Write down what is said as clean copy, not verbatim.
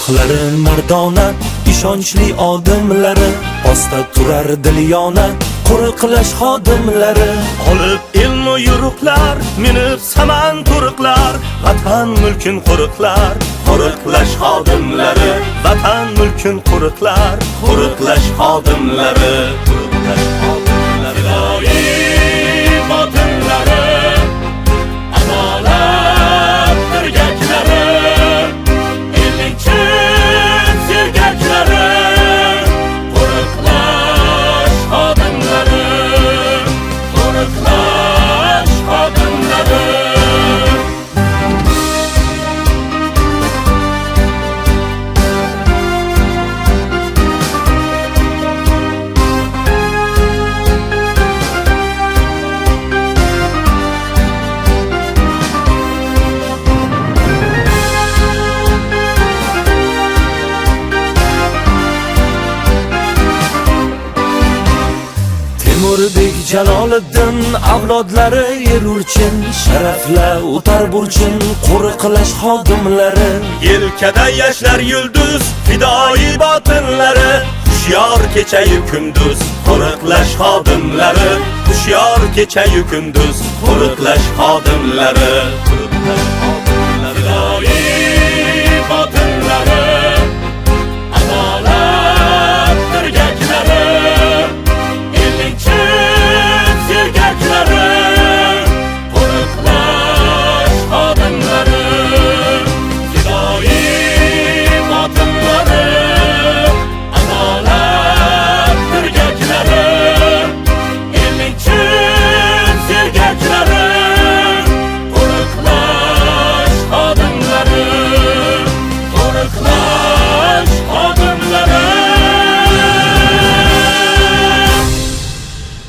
Qo'riqlari mardona, ishonchli odimlari, Osta turar dilyona, qo'riqlash xodimlari. Olib ilmu yuruqlar, minib saman turuqlar, Vatan mulkin qo'riqlar, qo'riqlash xodimlari. Vatan mulkin qo'riqlar, qo'riqlash xodimlari. Qo'riqlash xodimlari. Fidoyi xotinlari, adolat dirgaklari, ellikchi sergaklari, qo'riqlash xodimlari, qo'riqlash xodimlari. Temurбek Jaloliddin avlodlari erurchin, sharafla o'tar burchin, qo'riqlash xodimlari. Yelkada yashnar yulduz, fidoyi botinlari, hushyor kechayu kunduz, qo'riqlash xodimlari. Hushyor kechayu kunduz, qo'riqlash xodimlari.